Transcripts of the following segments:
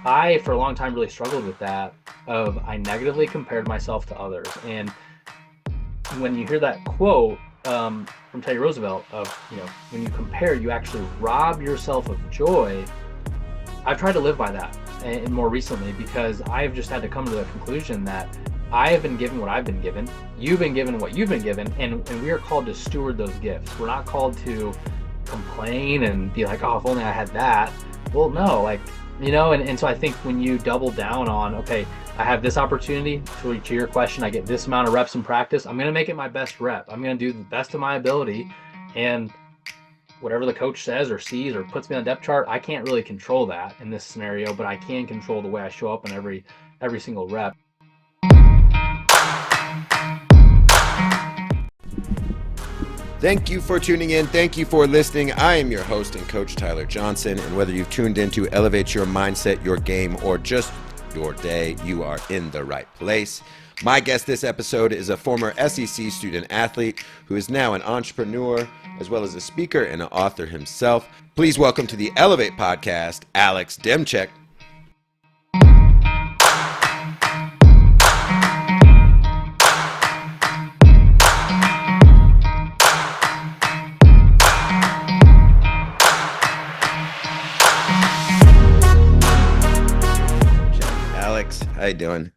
I, for a long time, really struggled with that of I negatively compared myself to others. And when you hear that quote from Teddy Roosevelt of, when you compare, you actually rob yourself of joy. I've tried to live by that and more recently because I've just had to come to the conclusion that I have been given what I've been given, you've been given what you've been given, and we are called to steward those gifts. We're not called to complain and be like, oh, if only I had that. Well, no, like, and so I think when you double down on, okay, I have this opportunity to your question, I get this amount of reps in practice, I'm going to make it my best rep. I'm going to do the best of my ability. And whatever the coach says or sees or puts me on the depth chart, I can't really control that in this scenario, but I can control the way I show up in every single rep. Thank you for tuning in. Thank you for listening. I am your host and coach, Tyler Johnson. And whether you've tuned in to elevate your mindset, your game, or just your day, you are in the right place. My guest this episode is a former SEC student athlete who is now an entrepreneur, as well as a speaker and an author himself. Please welcome to the Elevate podcast, Alex Demczak. How you doing?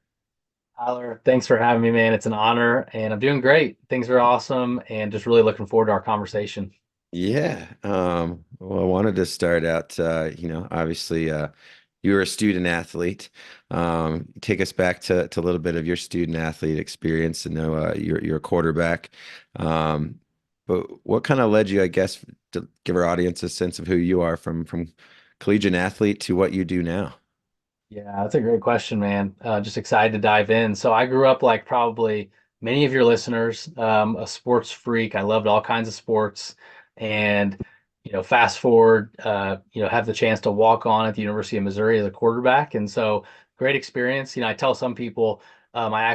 Tyler, thanks for having me, man. It's an honor, and I'm doing great. Things are awesome, and just really looking forward to our conversation. Yeah. Well, I wanted to start out, obviously, you were a student athlete. Take us back to a little bit of your student athlete experience. I know you're a quarterback. But what kind of led you, I guess, to give our audience a sense of who you are from collegiate athlete to what you do now? Yeah, that's a great question, man. Just excited to dive in. So I grew up like probably many of your listeners, a sports freak. I loved all kinds of sports, and fast forward, have the chance to walk on at the University of Missouri as a quarterback, and so great experience. I tell some people, I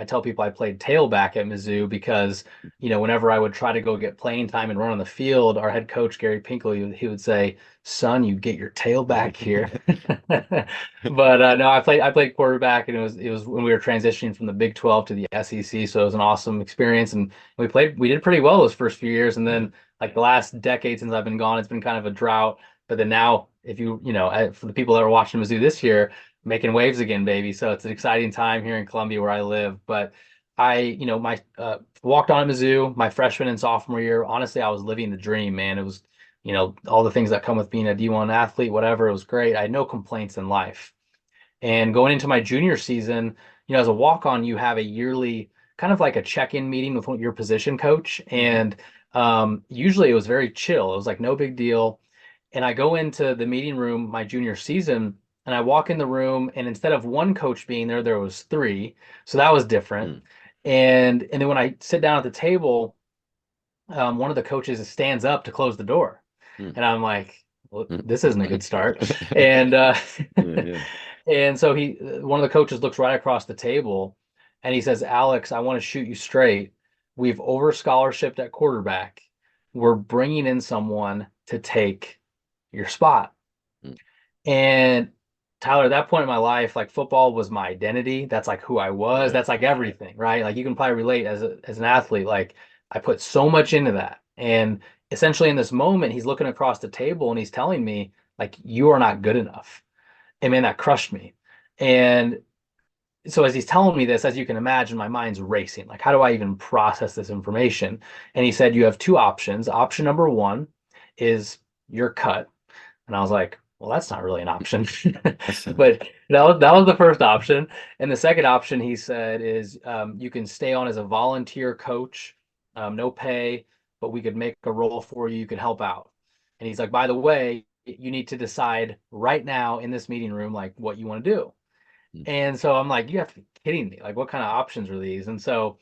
tell people I played tailback at Mizzou because whenever I would try to go get playing time and run on the field, our head coach Gary Pinkel, he would say, "Son, you get your tail back here." But no, I played quarterback, and it was when we were transitioning from the Big 12 to the SEC, so it was an awesome experience, and we did pretty well those first few years, and then like the last decade since I've been gone, it's been kind of a drought. But then now, if for the people that are watching Mizzou this year, making waves again, baby. So it's an exciting time here in Columbia where I live. But my walked on at Mizzou my freshman and sophomore year. Honestly, I was living the dream, man. It was, all the things that come with being a D1 athlete, whatever. It was great. I had no complaints in life. And going into my junior season, as a walk-on, you have a yearly kind of like a check-in meeting with your position coach. And usually it was very chill. It was like no big deal. And I go into the meeting room my junior season, and I walk in the room, and instead of one coach being there, there was three. So that was different. Mm. And then when I sit down at the table, one of the coaches stands up to close the door. Mm. And I'm like, well, Mm. this isn't a good start. And Yeah. and so one of the coaches looks right across the table, and he says, "Alex, I want to shoot you straight. We've over scholarshiped at quarterback. We're bringing in someone to take your spot." Mm. And Tyler, at that point in my life, like football was my identity. That's like who I was. Yeah. That's like everything, right? Like you can probably relate as an athlete. Like I put so much into that. And essentially in this moment, he's looking across the table and he's telling me, like, you are not good enough. And man, that crushed me. And so as he's telling me this, as you can imagine, my mind's racing. Like, how do I even process this information? And he said, you have two options. Option number one is you're cut. And I was like, well, that's not really an option. But that was the first option. And the second option, he said, is you can stay on as a volunteer coach, no pay, but we could make a role for you. You could help out. And he's like, by the way, you need to decide right now in this meeting room, like what you want to do. Mm. And so I'm like, you have to be kidding me. Like, what kind of options are these? And so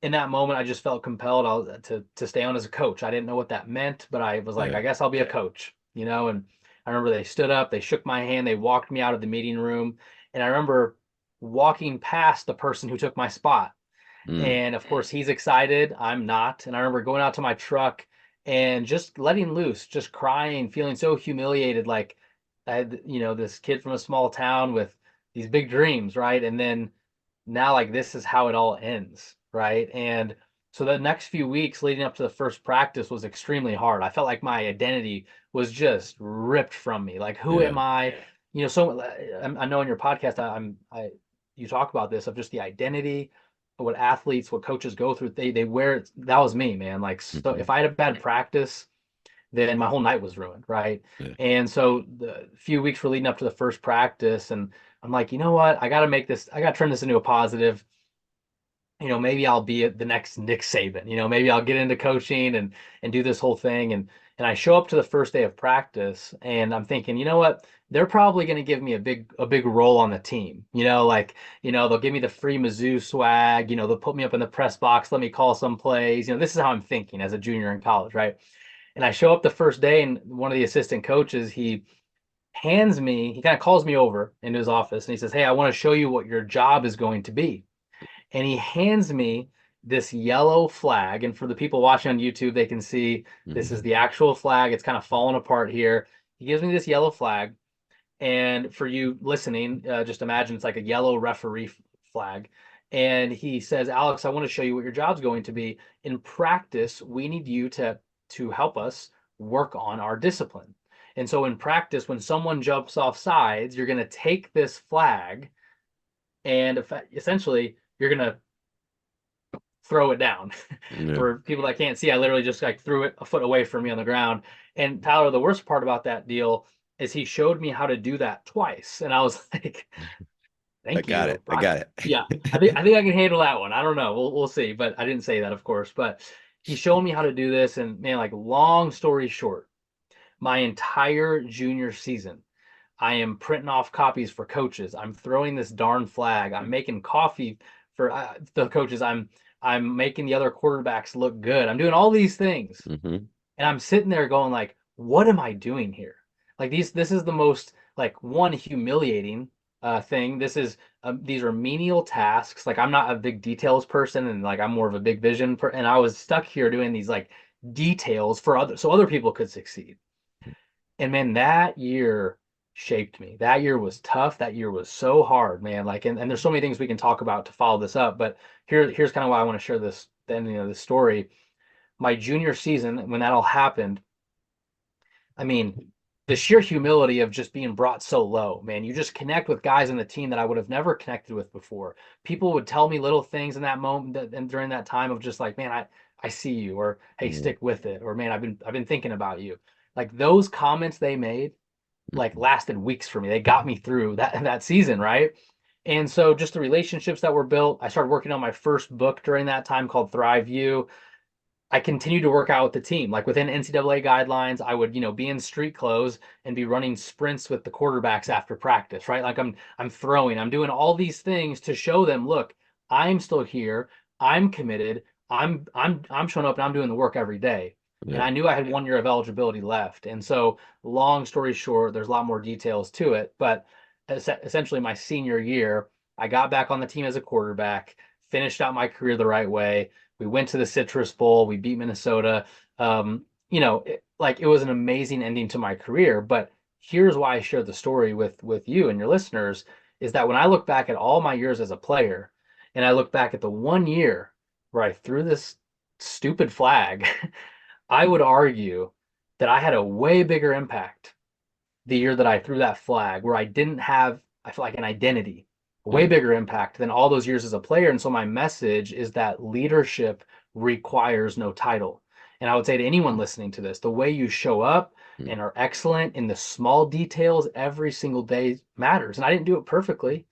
in that moment, I just felt compelled to stay on as a coach. I didn't know what that meant, but I was like, Yeah. I guess I'll be a coach, And I remember they stood up, they shook my hand, they walked me out of the meeting room, and I remember walking past the person who took my spot. Mm. And of course, he's excited. I'm not. And I remember going out to my truck and just letting loose, just crying, feeling so humiliated. Like I had, this kid from a small town with these big dreams, right? And then now like this is how it all ends, right? And so the next few weeks leading up to the first practice was extremely hard. I felt like my identity was just ripped from me. Like, who Yeah. am I? So I know in your podcast, you talk about this of just the identity, what athletes, what coaches go through. They wear it. That was me, man. Like, so Hmm. if I had a bad practice, then my whole night was ruined, right? Yeah. And so the few weeks were leading up to the first practice, and I'm like, you know what? I got to turn this into a positive. Maybe I'll be the next Nick Saban. Maybe I'll get into coaching and do this whole thing. And I show up to the first day of practice, and I'm thinking, you know what? They're probably going to give me a big role on the team. Like, they'll give me the free Mizzou swag. They'll put me up in the press box, let me call some plays. This is how I'm thinking as a junior in college, right? And I show up the first day, and one of the assistant coaches, he kind of calls me over into his office, and he says, "Hey, I want to show you what your job is going to be." And he hands me this yellow flag. And for the people watching on YouTube, they can see this is Hmm. the actual flag. It's kind of falling apart here. He gives me this yellow flag. And for you listening, just imagine it's like a yellow referee flag. And he says, "Alex, I want to show you what your job's going to be. In practice, we need you to help us work on our discipline. And so in practice, when someone jumps off sides, you're going to take this flag and essentially you're going to throw it down." Yeah. For people that can't see, I literally just like threw it a foot away from me on the ground. And Tyler, the worst part about that deal is he showed me how to do that twice. And I was like, I thank got you. it. I got Yeah, it. I think I can handle that one. I don't know. We'll see. But I didn't say that, of course. But he showed me how to do this. And man, like long story short, my entire junior season, I am printing off copies for coaches. I'm throwing this darn flag. I'm making coffee for the coaches. I'm making the other quarterbacks look good. I'm doing all these things, Hmm. and I'm sitting there going like, "What am I doing here?" Like this is the most like one humiliating thing. These are menial tasks. Like I'm not a big details person, and like I'm more of a big vision and I was stuck here doing these like details for other people could succeed. And man, that year shaped me. That year was tough. That year was so hard, man. Like, and there's so many things we can talk about to follow this up. But here's kind of why I want to share this. Then this story. My junior season, when that all happened, I mean, the sheer humility of just being brought so low, man. You just connect with guys on the team that I would have never connected with before. People would tell me little things in that moment and during that time of just like, man, I see you, or hey, Hmm. stick with it, or man, I've been thinking about you. Like those comments they made like lasted weeks for me. They got me through that season, right? And so just the relationships that were built. I started working on my first book during that time called Thrive You. I continued to work out with the team. Like within NCAA guidelines, I would, be in street clothes and be running sprints with the quarterbacks after practice, right? Like I'm throwing, I'm doing all these things to show them, look, I'm still here. I'm committed. I'm showing up and I'm doing the work every day. And Yeah. I knew I had 1 year of eligibility left. And so, long story short, there's a lot more details to it, but essentially my senior year, I got back on the team as a quarterback, finished out my career the right way. We went to the Citrus Bowl. We beat Minnesota. Like it was an amazing ending to my career. But here's why I share the story with you and your listeners is that when I look back at all my years as a player, and I look back at the 1 year where I threw this stupid flag, I would argue that I had a way bigger impact the year that I threw that flag, where I didn't have, I feel like, an identity, a way Yeah. bigger impact than all those years as a player. And so my message is that leadership requires no title. And I would say to anyone listening to this, the way you show up and are excellent in the small details every single day matters. And I didn't do it perfectly,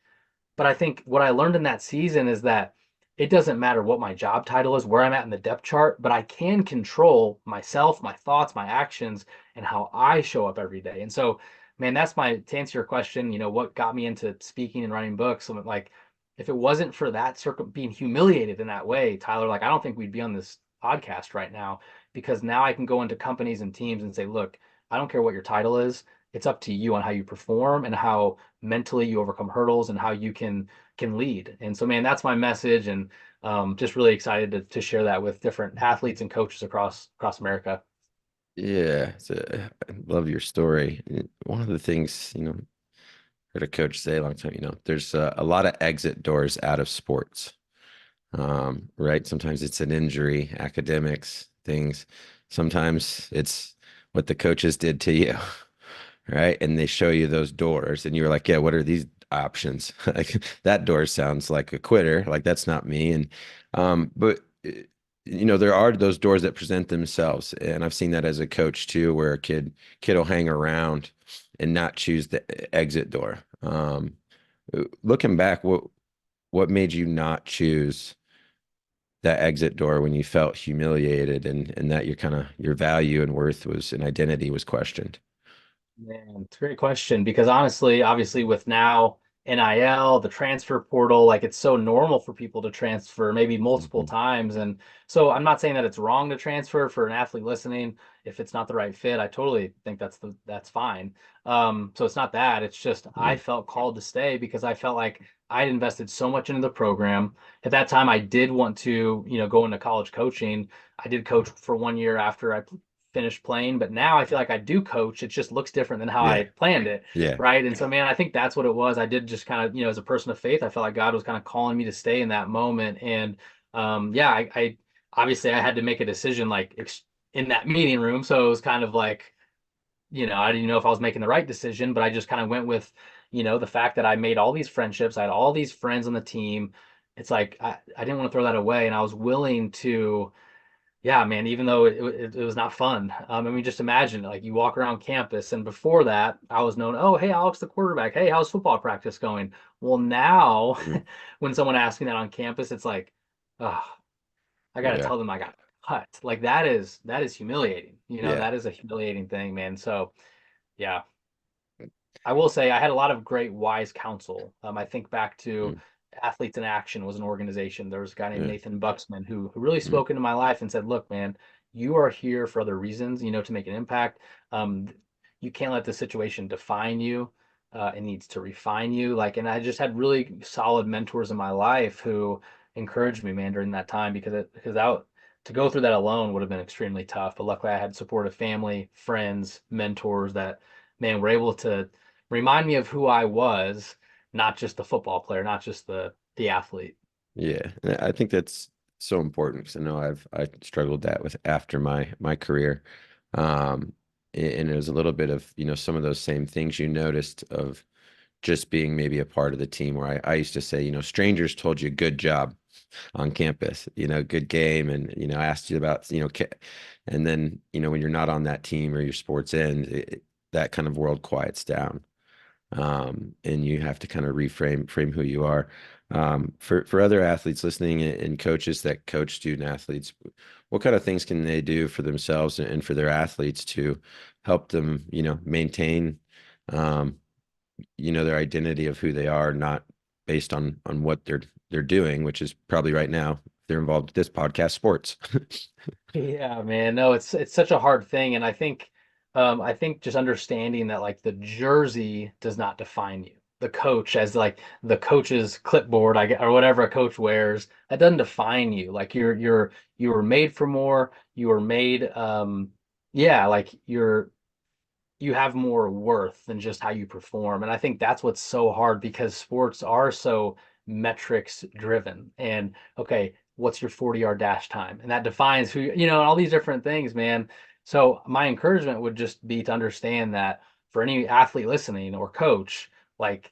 but I think what I learned in that season is that it doesn't matter what my job title is, where I'm at in the depth chart, but I can control myself, my thoughts, my actions, and how I show up every day. And so, man, to answer your question, what got me into speaking and writing books. I'm like, if it wasn't for that being humiliated in that way, Tyler, like I don't think we'd be on this podcast right now, because now I can go into companies and teams and say, look, I don't care what your title is. It's up to you on how you perform and how mentally you overcome hurdles and how you can lead. And so, man, that's my message, and just really excited to share that with different athletes and coaches across America. Yeah, I love your story. One of the things, heard a coach say a long time, there's a lot of exit doors out of sports. Right? Sometimes it's an injury, academics, things. Sometimes it's what the coaches did to you, right? And they show you those doors, and you're like, yeah, what are these options? Like that door sounds like a quitter. Like that's not me. But there are those doors that present themselves, and I've seen that as a coach too, where a kid will hang around and not choose the exit door. Looking back, what made you not choose that exit door when you felt humiliated and that your value and worth was and identity was questioned? Man, it's a great question because honestly, obviously with now NIL, the transfer portal, like it's so normal for people to transfer maybe multiple Mhm. times. And so I'm not saying that it's wrong to transfer for an athlete listening. If it's not the right fit, I totally think that's fine. So it's not that. It's just I Yeah. felt called to stay because I felt like I'd invested so much into the program. At that time, I did want to, go into college coaching. I did coach for 1 year after I finished playing, but now I feel like I do coach. It just looks different than how I Yeah. planned it, Yeah. right? And so, man, I think that's what it was. I did just kind of, as a person of faith, I felt like God was kind of calling me to stay in that moment. And yeah, I obviously I had to make a decision like in that meeting room. So it was kind of like, I didn't know if I was making the right decision, but I just kind of went with, the fact that I made all these friendships, I had all these friends on the team. It's like I didn't want to throw that away, and I was willing to, yeah, man, even though it was not fun. I mean, just imagine like you walk around campus, and before that, I was known, oh, hey, Alex, the quarterback. Hey, how's football practice going? Well, now Mhm. when someone asks me that on campus, it's like, oh, I got to Yeah. tell them I got cut. Like that is humiliating. Yeah. That is a humiliating thing, man. So yeah, I will say I had a lot of great wise counsel. I think back to Mm. Athletes in Action was an organization. There was a guy named Yeah. Nathan Buxman who really Mm. spoke into my life and said, "Look, man, you are here for other reasons. To make an impact. Um, you can't let the situation define you. It needs to refine you." Like, and I just had really solid mentors in my life who encouraged me, man, during that time because out to go through that alone would have been extremely tough. But luckily, I had supportive family, friends, mentors that, man, were able to remind me of who I was, not just the football player, not just the athlete. Yeah. And I think that's so important because I know I struggled that with after my career. Um, and it was a little bit of, some of those same things you noticed of just being maybe a part of the team where I used to say, strangers told you good job on campus, good game, and asked you about, and then when you're not on that team or your sports ends, that kind of world quiets down, and you have to kind of frame who you are. For other athletes listening and coaches that coach student athletes, what kind of things can they do for themselves and for their athletes to help them, maintain, um, their identity of who they are, not based on what they're doing, which is probably right now they're involved with this podcast, sports. Yeah, man. No, it's such a hard thing, and I think just understanding that like the jersey does not define you. The coach as like the coach's clipboard, I get, or whatever a coach wears, that doesn't define you. Like you were made for more. You were made, yeah, like you have more worth than just how you perform. And I think that's what's so hard because sports are so metrics driven. And okay, what's your 40-yard dash time? And that defines who, all these different things, man. So my encouragement would just be to understand that for any athlete listening or coach, like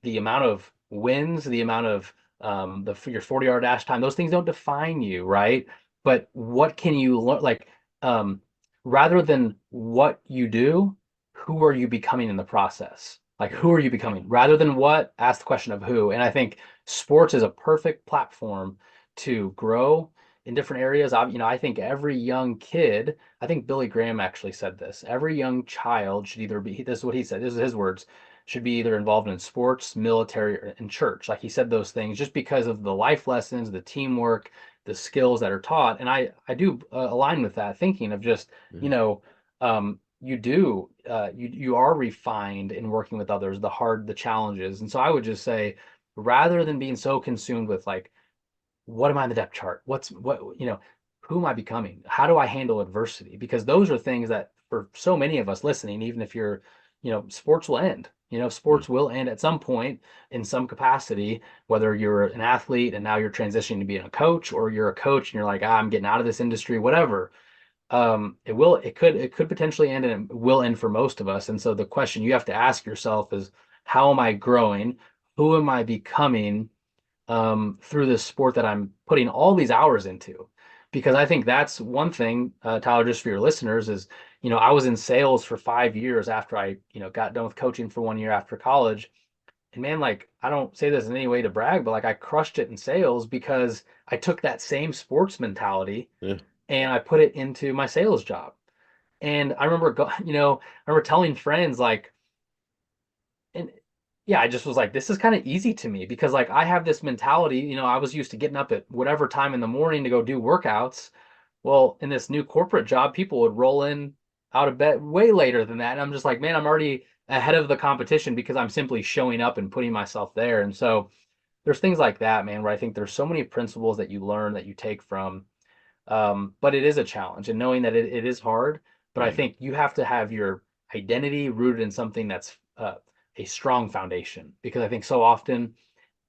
the amount of wins, the amount of your 40-yard dash time, those things don't define you, right? But what can you learn? Like, um, rather than what you do, who are you becoming in the process? Like, Yeah. who are you becoming? Rather than what, ask the question of who. And I think sports is a perfect platform to grow in different areas. I think every young kid, I think Billy Graham actually said this, every young child should either be, this is what he said, this is his words, should be either involved in sports, military, or in church. Like he said those things just because of the life lessons, the teamwork, the skills that are taught. And I do align with that thinking of just, Yeah. you are refined in working with others, the challenges. And so I would just say, rather than being so consumed with like, what am I on the depth chart? What, who am I becoming? How do I handle adversity? Because those are things that for so many of us listening, even if you're, sports will end. Mm. Sports will end at some point in some capacity, whether you're an athlete and now you're transitioning to being a coach, or you're a coach and you're like, I'm getting out of this industry, whatever. It could potentially end, and it will end for most of us. And so the question you have to ask yourself is, how am I growing? Who am I becoming? Through this sport that I'm putting all these hours into. Because I think that's one thing, Tyler, just for your listeners, is, I was in sales for 5 years after I, got done with coaching for 1 year after college. And man, like, I don't say this in any way to brag, but like I crushed it in sales because I took that same sports mentality Yeah. and I put it into my sales job. And I remember, I remember telling friends like, and yeah, I just was like, this is kind of easy to me because like I have this mentality, I was used to getting up at whatever time in the morning to go do workouts. Well, in this new corporate job, people would roll in out of bed way later than that. And I'm just like, man, I'm already ahead of the competition because I'm simply showing up and putting myself there. And so there's things like that, man, where I think there's so many principles that you learn that you take from. But it is a challenge, and knowing that it is hard, but I Yeah. think you have to have your identity rooted in something that's a strong foundation. Because I think so often,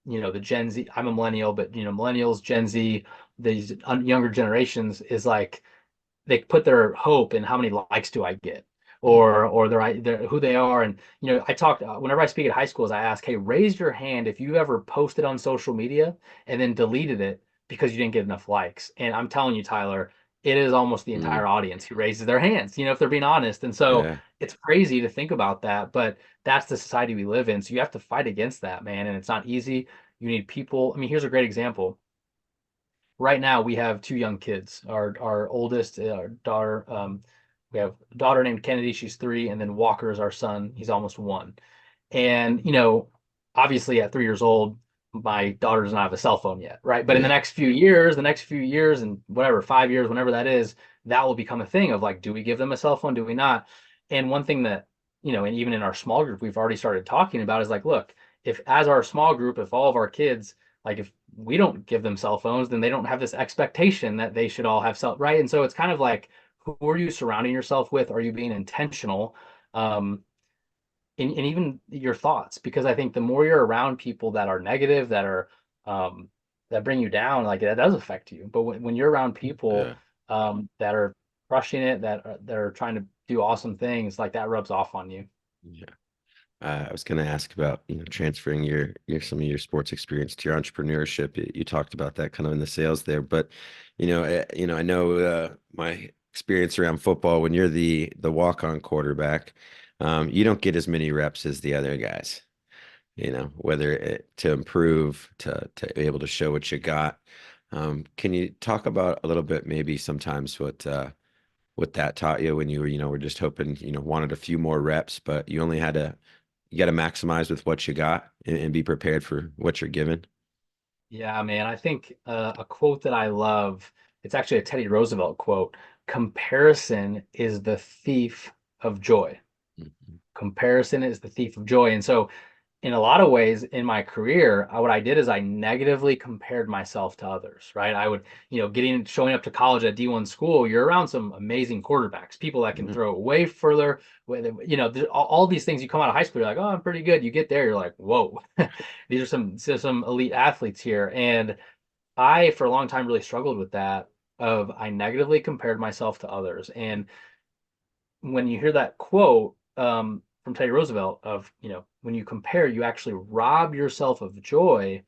the Gen Z, I'm a millennial, but millennials, Gen Z, these younger generations is like they put their hope in how many likes do I get, Mm. or their who they are. And I talk whenever I speak at high schools, I ask, hey, raise your hand if you ever posted on social media and then deleted it because you didn't get enough likes. And I'm telling you, Tyler, it is almost the Mm. entire audience who raises their hands, if they're being honest. And so Yeah. it's crazy to think about that, but that's the society we live in. So you have to fight against that, man. And it's not easy. You need people. I mean, here's a great example. Right now we have two young kids. Our oldest, our daughter, we have a daughter named Kennedy, she's 3, and then Walker is our son, he's almost 1. And obviously at 3 years old, my daughter does not have a cell phone yet, right? But in Yeah. the next few years, and whatever, 5 years, whenever that is, that will become a thing of like, do we give them a cell phone, do we not? And one thing that, and even in our small group we've already started talking about is like, look, if as our small group, if all of our kids, like, if we don't give them cell phones, then they don't have this expectation that they should all have right? And so it's kind of like, who are you surrounding yourself with? Are you being intentional? Um, and even your thoughts, because I think the more you're around people that are negative, um, that bring you down, like that does affect you. But when you're around people Yeah. that are crushing it, that are trying to do awesome things, like that rubs off on you. Yeah. I was going to ask about, transferring your some of your sports experience to your entrepreneurship. You talked about that kind of in the sales there, but I know my experience around football. When you're the walk-on quarterback, you don't get as many reps as the other guys. Whether to improve, to be able to show what you got. Can you talk about a little bit, maybe sometimes what that taught you when you were just hoping, wanted a few more reps, but you got to maximize with what you got, and be prepared for what you're given. Yeah, man. I think a quote that I love, it's actually a Teddy Roosevelt quote. Comparison is the thief of joy. Mhm. Comparison is the thief of joy. And so in a lot of ways in my career, what I did is I negatively compared myself to others, right? I would, showing up to college at D1 school, you're around some amazing quarterbacks, people that can Yeah. throw way further. All these things, you come out of high school, you're like, oh, I'm pretty good. You get there, you're like, whoa, these are some elite athletes here. And I, for a long time, really struggled with that. I negatively compared myself to others. And when you hear that quote from Teddy Roosevelt of, when you compare, you actually rob yourself of joy.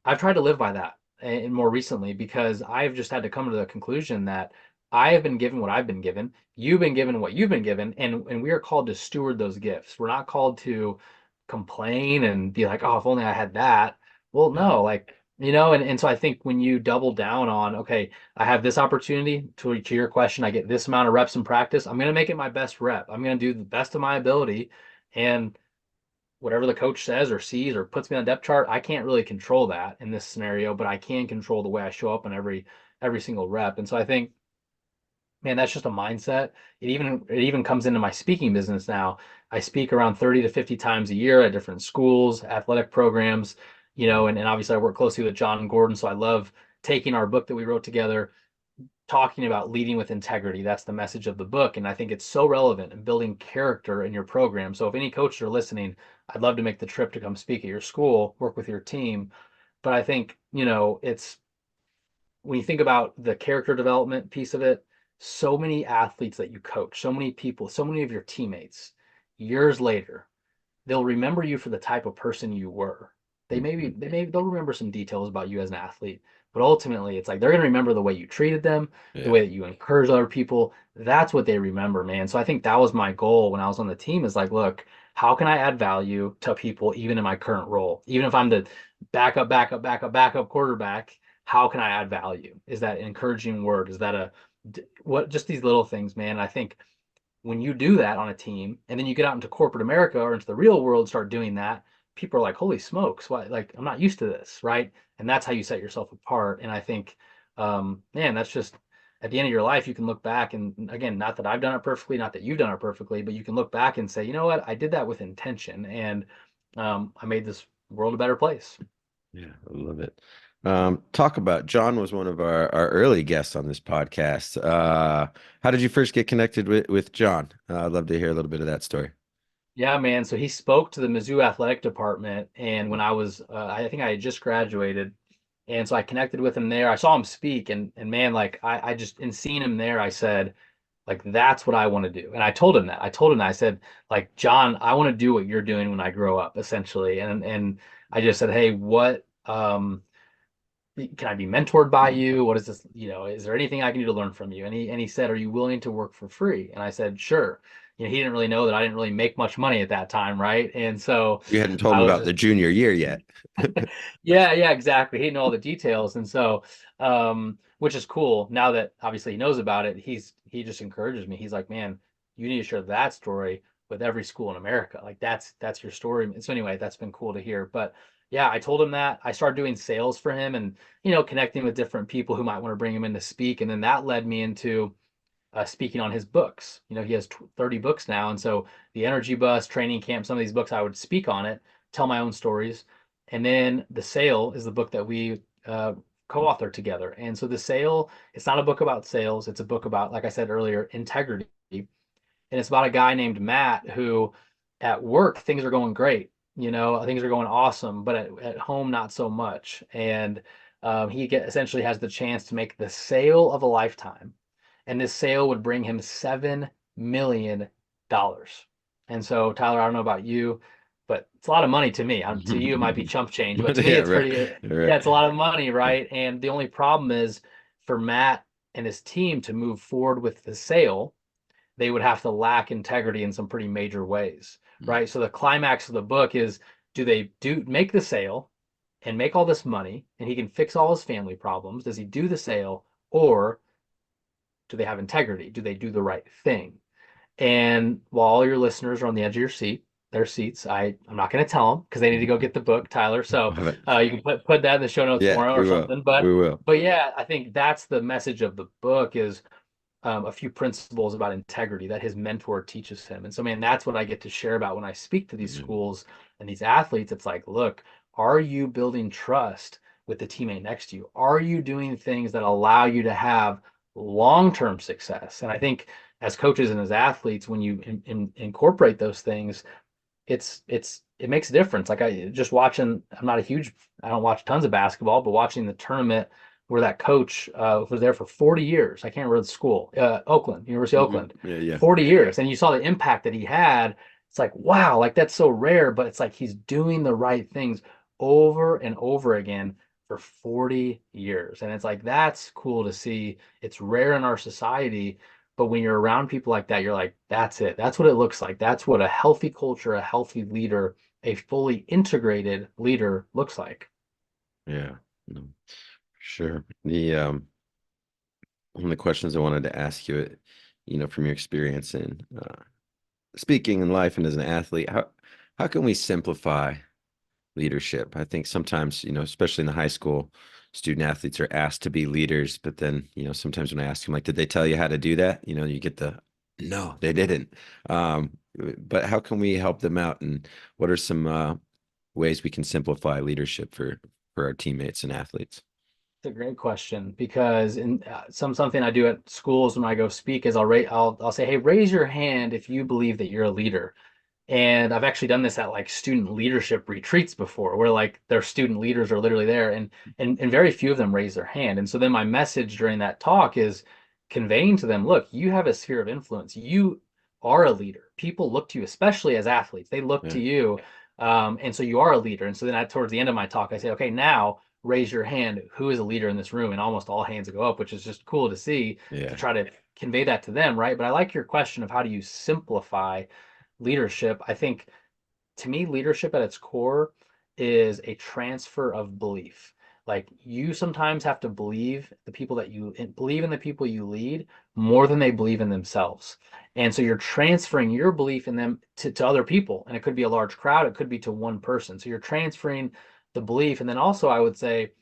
I've tried to live by that, and more recently, because I've just had to come to the conclusion that I have been given what I've been given, you've been given what you've been given, and we are called to steward those gifts. We're not called to complain and be like, oh, if only I had that. Well, Yeah. no, like, and so I think when you double down on, okay, I have this opportunity, to your question, I get this amount of reps in practice, I'm going to make it my best rep. I'm going to do the best of my ability. And whatever the coach says or sees or puts me on the depth chart, I can't really control that in this scenario, but I can control the way I show up in every single rep. And so I think, man, that's just a mindset. It even comes into my speaking business now. I speak around 30 to 50 times a year at different schools, athletic programs, and obviously I work closely with John Gordon. So I love taking our book that we wrote together, talking about leading with integrity. That's the message of the book. And I think it's so relevant in building character in your program. So if any coaches are listening, I'd love to make the trip to come speak at your school, work with your team. But I think, it's when you think about the character development piece of it, so many athletes that you coach, so many people, so many of your teammates, years later, they'll remember you for the type of person you were. Mhm. They'll remember some details about you as an athlete, but ultimately it's like they're going to remember the way you treated them, the Yeah. way that you encouraged other people. That's what they remember, man. So I think that was my goal when I was on the team, is like, look, how can I add value to people even in my current role? Even if I'm the backup quarterback, how can I add value? Is that an encouraging word? Is that a what just these little things, man? I think when you do that on a team and then you get out into corporate America or into the real world and start doing that, people are like, holy smokes, what, like, I'm not used to this, right? And that's how you set yourself apart. And I think, man, that's just at the end of your life, you can look back and again, not that I've done it perfectly, not that you've done it perfectly, but you can look back and say, you know what, I did that with intention, and I made this world a better place. Yeah, I love it. Talk about John was one of our early guests on this podcast. How did you first get connected with John? I'd love to hear a little bit of that story. Yeah, man. So he spoke to the Mizzou athletic department, and when I think I had just graduated, and so I connected with him there. I saw him speak, and man, like I just in seeing him there, I said, like that's what I want to do. And I told him that. I told him that. I said, like John, I want to do what you're doing when I grow up, essentially. And I just said, hey, what can I be mentored by you? What is this? Is there anything I can do to learn from you? And he said, are you willing to work for free? And I said, sure. He didn't really know that I didn't really make much money at that time, right? And so You hadn't told I him was about the just junior year yet. yeah, exactly. He didn't know all the details, and so which is cool. Now that obviously he knows about it, he just encourages me. He's like, man, you need to share that story with every school in America. Like that's your story. And so anyway, that's been cool to hear. But yeah, I told him that. I started doing sales for him, and connecting with different people who might want to bring him in to speak, and then that led me into speaking on his books. He has 30 books now. And so the Energy Bus, Training Camp, some of these books, I would speak on it, tell my own stories. And then The Sale is the book that we co-authored together. And so The Sale, it's not a book about sales. It's a book about, like I said earlier, integrity. And it's about a guy named Matt who at work, things are going great. Things are going awesome, but at home, not so much. And essentially has the chance to make the sale of a lifetime, and this sale would bring him $7 million. And so, Tyler, I don't know about you, but it's a lot of money to me. To you, it might be chump change, but to me, Yeah, it's right. pretty. Right. Yeah, it's a lot of money, right? And the only problem is for Matt and his team to move forward with the sale, they would have to lack integrity in some pretty major ways, right? So the climax of the book is, do they do make the sale and make all this money and he can fix all his family problems? Does he do the sale, or do they have integrity? Do they do the right thing? And while all your listeners are on the edge of their seats, I'm not going to tell them because they need to go get the book, Tyler. So Love it. you can put that in the show notes Yeah, for them or we will. something. We will. But yeah, I think that's the message of the book is a few principles about integrity that his mentor teaches him. And so, man, that's what I get to share about when I speak to these Mhm. schools and these athletes. It's like, look, are you building trust with the teammate next to you? Are you doing things that allow you to have long-term success? And I think as coaches and as athletes, when you incorporate those things, it makes a difference. Like I just watching, I don't watch tons of basketball, but watching the tournament where that coach was there for 40 years. I can't remember the school, University of Mhm. Oakland, Yeah, yeah. 40 years. And you saw the impact that he had. It's like, wow, like that's so rare, but it's like he's doing the right things over and over again for 40 years. And it's like, that's cool to see. It's rare in our society, but when you're around people like that, you're like, that's it. That's what it looks like. That's what a healthy culture, a healthy leader, a fully integrated leader looks like. Yeah. No, sure. One of the questions I wanted to ask you, from your experience in speaking in life and as an athlete, how can we simplify leadership? I think sometimes, especially in the high school, student athletes are asked to be leaders, but then, sometimes when I ask them, like, did they tell you how to do that? You get no, they didn't. But how can we help them out? And what are some ways we can simplify leadership for our teammates and athletes? It's a great question because in something I do at schools when I go speak is I'll say, hey, raise your hand if you believe that you're a leader. And I've actually done this at like student leadership retreats before, where like their student leaders are literally there, and very few of them raise their hand. And so then my message during that talk is conveying to them, look, you have a sphere of influence. You are a leader. People look to you, especially as athletes. They look Yeah. to you, and so you are a leader. And so then towards the end of my talk, I say, okay, now raise your hand. Who is a leader in this room? And almost all hands go up, which is just cool to see to Yeah. try to convey that to them, right? But I like your question of how do you simplify leadership. I think to me, leadership at its core is a transfer of belief. Like you sometimes have to believe in the people you lead more than they believe in themselves. And so you're transferring your belief in them to other people. And it could be a large crowd, it could be to one person. So you're transferring the belief. And then also, I would say,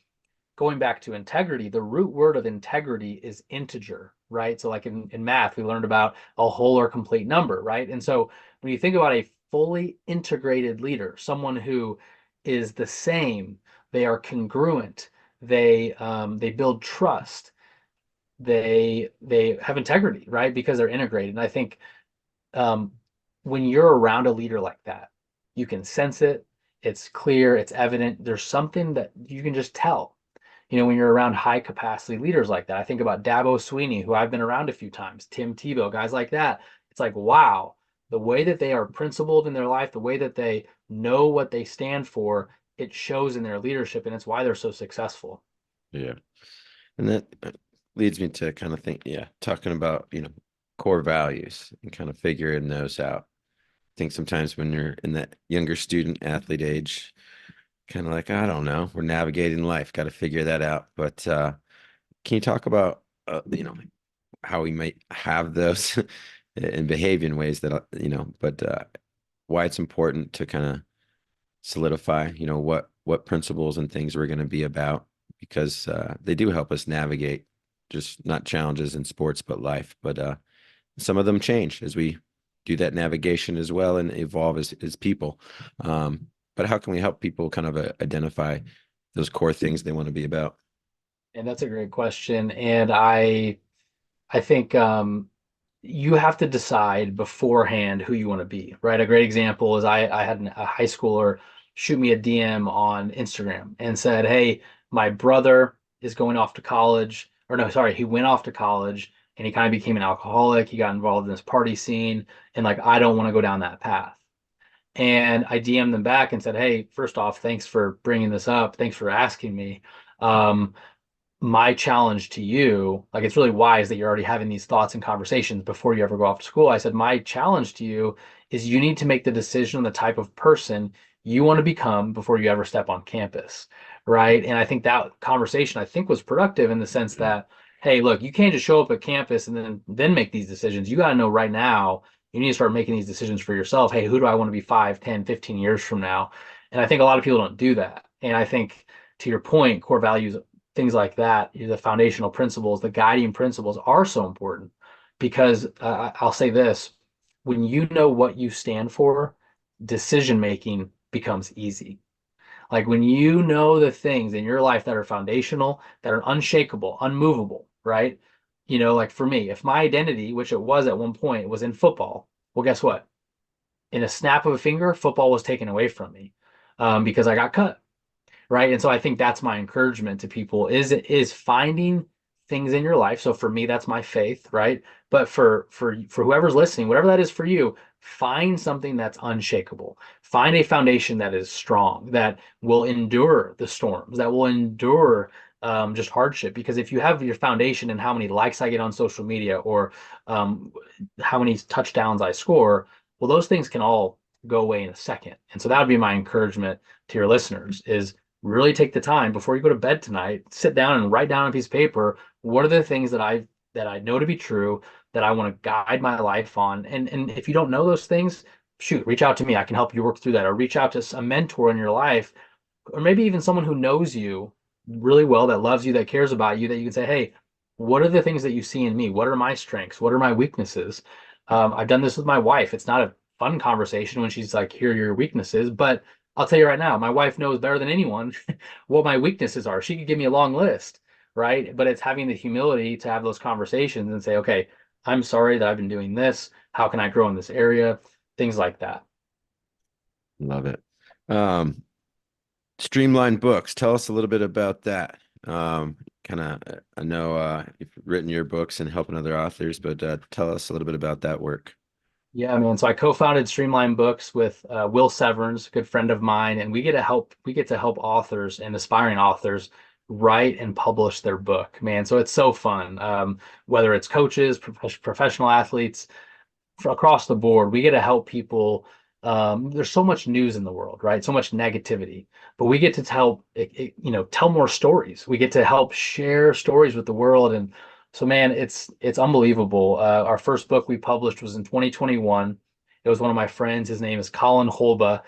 going back to integrity, the root word of integrity is integer, right? So, like in math, we learned about a whole or complete number, right? And so, when you think about a fully integrated leader, someone who is the same, they are congruent, they build trust, they have integrity, right? Because they're integrated. And I think um, when you're around a leader like that, you can sense it. It's clear, it's evident. There's something that you can just tell when you're around high capacity leaders like that. I think about Dabo Sweeney, who I've been around a few times, Tim Tebow, guys like that. It's like, wow, the way that they are principled in their life, the way that they know what they stand for, it shows in their leadership, and it's why they're so successful. Yeah. And that leads me to kind of think, yeah, talking about, core values and kind of figuring those out. I think sometimes when you're in that younger student athlete age, kind of like, I don't know, we're navigating life, got to figure that out. But can you talk about, how we might have those and behave in ways that, but why it's important to kind of solidify, what principles and things we're going to be about, because they do help us navigate just not challenges in sports, but life. But some of them change as we do that navigation as well and evolve as people. But how can we help people kind of identify those core things they want to be about? And that's a great question. And I think you have to decide beforehand who you want to be, right? A great example is I had a high schooler shoot me a DM on Instagram and said, hey, my brother is going off to college, or no, sorry, he went off to college and he kind of became an alcoholic. He got involved in this party scene, and like, I don't want to go down that path. And I DM'd them back and said, hey, first off, thanks for bringing this up. Thanks for asking me. Um, my challenge to you, like it's really wise that you're already having these thoughts and conversations before you ever go off to school. I said, my challenge to you is you need to make the decision on the type of person you want to become before you ever step on campus. Right. And I think that conversation, I think, was productive in the sense that, hey, look, you can't just show up at campus and then make these decisions. You got to know right now, you need to start making these decisions for yourself. Hey, who do I want to be 5, 10, 15 years from now? And I think a lot of people don't do that. And I think to your point, core values, things like that, the foundational principles, the guiding principles are so important because I'll say this, when you know what you stand for, decision making becomes easy. Like when you know the things in your life that are foundational, that are unshakable, unmovable, right? Like for me, if my identity, which it was at one point, was in football, well, guess what? In a snap of a finger, football was taken away from me because I got cut, right? And so I think that's my encouragement to people is finding things in your life. So for me, that's my faith, right? But for whoever's listening, whatever that is for you, find something that's unshakable. Find a foundation that is strong, that will endure the storms, that will endure just hardship. Because if you have your foundation and how many likes I get on social media or um, how many touchdowns I score, well, those things can all go away in a second. And so that would be my encouragement to your listeners is really take the time before you go to bed tonight, sit down and write down on a piece of paper, what are the things that I know to be true that I want to guide my life on. And if you don't know those things, shoot, reach out to me. I can help you work through that, or reach out to a mentor in your life, or maybe even someone who knows you really well, that loves you, that cares about you, that you can say, hey, what are the things that you see in me? What are my strengths? What are my weaknesses? I've done this with my wife. It's not a fun conversation when she's like, here are your weaknesses, but I'll tell you right now, my wife knows better than anyone what my weaknesses are. She could give me a long list. right? But it's having the humility to have those conversations and say, okay, I'm sorry that I've been doing this. How can I grow in this area? Things like that. Love it. Um, Streamlined books. Tell us a little bit about that. Kind of, I know you've written your books and helping other authors, but tell us a little bit about that work. Yeah, man. So I co-founded Streamline Books with Will Severns, a good friend of mine, and we get to help authors and aspiring authors write and publish their book, man. So it's so fun. Whether it's coaches, professional athletes, across the board, we get to help people. There's so much news in the world, right? So much negativity, but we get to tell more stories. We get to help share stories with the world, and so man, it's unbelievable. Our first book we published was in 2021. It was one of my friends. His name is Colin Holba.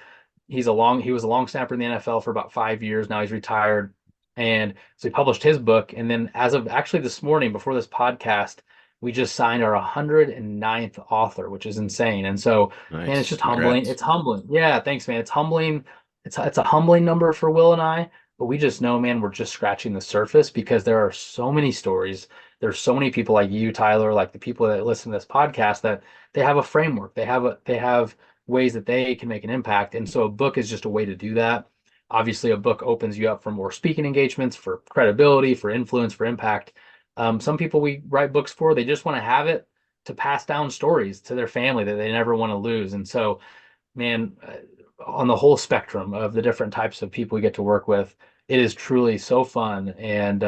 He was a long snapper in the NFL for about 5 years. Now he's retired. And so he published his book. And then as of actually this morning, before this podcast, we just signed our 109th author, which is insane. And so, man, it's Nice. just humbling. Congrats. It's humbling. Yeah, thanks, man. It's humbling. It's a humbling number for Will and I, but we just know, man, we're just scratching the surface because there are so many stories. There's so many people like you, Tyler, like the people that listen to this podcast that they have a framework. They have ways that they can make an impact. And so a book is just a way to do that. Obviously, a book opens you up for more speaking engagements, for credibility, for influence, for impact. Some people we write books for, they just want to have it to pass down stories to their family that they never want to lose. And so, man, on the whole spectrum of the different types of people we get to work with, it is truly so fun. And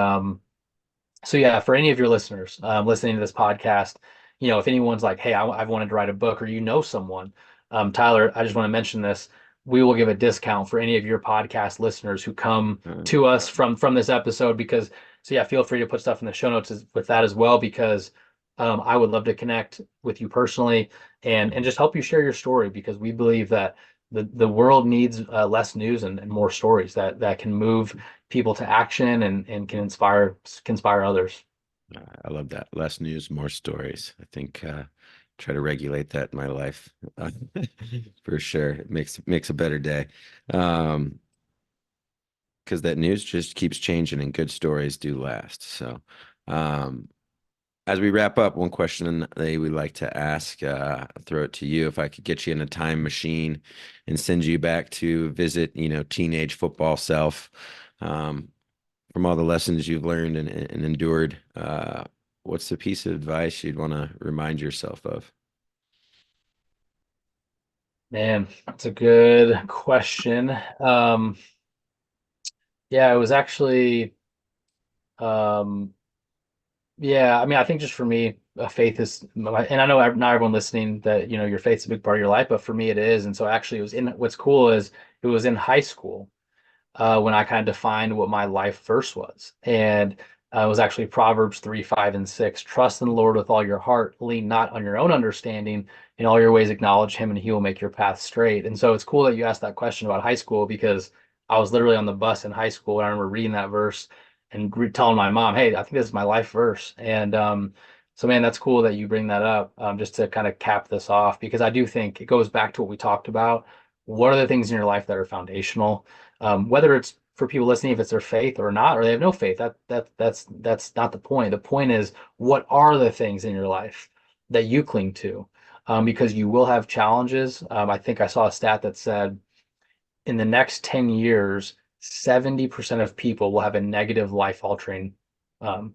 so yeah, for any of your listeners listening to this podcast, if anyone's like, "Hey, I've wanted to write a book," or someone, Tyler, I just want to mention this. We will give a discount for any of your podcast listeners who come Uh, to us from this episode. Because so yeah, feel free to put stuff in the show notes with that as well. Because I would love to connect with you personally and just help you share your story because we believe that the world needs less news and more stories that can move people to action and can inspire others. I love that. Less news, more stories. I think try to regulate that in my life for sure. It makes a better day. Because that news just keeps changing and good stories do last. So, um, as we wrap up, one question that we like to ask, I'll throw it to you. If I could get you in a time machine and send you back to visit, teenage football self, um, from all the lessons you've learned and endured, what's the piece of advice you'd want to remind yourself of? Man, that's a good question. Yeah, it was actually, um, yeah, I mean, I think just for me, faith is, and I know not everyone listening that, your faith's a big part of your life, but for me it is. And so actually what's cool is it was in high school. When I kind of defined what my life verse was. And it was actually Proverbs 3, 5, and 6. Trust in the Lord with all your heart, lean not on your own understanding. In all your ways, acknowledge him, and he will make your path straight. And so it's cool that you asked that question about high school because I was literally on the bus in high school. And I remember reading that verse and telling my mom, hey, I think this is my life verse. And so, man, that's cool that you bring that up just to kind of cap this off because I do think it goes back to what we talked about. What are the things in your life that are foundational? Whether it's for people listening, if it's their faith or not, or they have no faith, that's not the point. The point is, what are the things in your life that you cling to? Because you will have challenges. I think I saw a stat that said in the next 10 years, 70% of people will have a negative life altering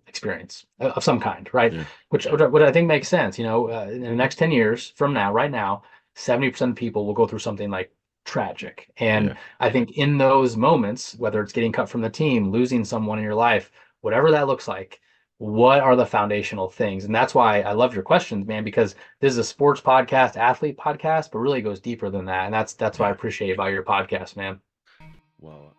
experience of some kind, right? Yeah, Which I think makes sense. In the next 10 years from now, right now, 70% of people will go through something like tragic. And yeah, I think in those moments, whether it's getting cut from the team, losing someone in your life, whatever that looks like, what are the foundational things? And that's why I love your questions, man, because this is a sports podcast, athlete podcast, but really goes deeper than that. And that's what I yeah. appreciate about your podcast, man. Well,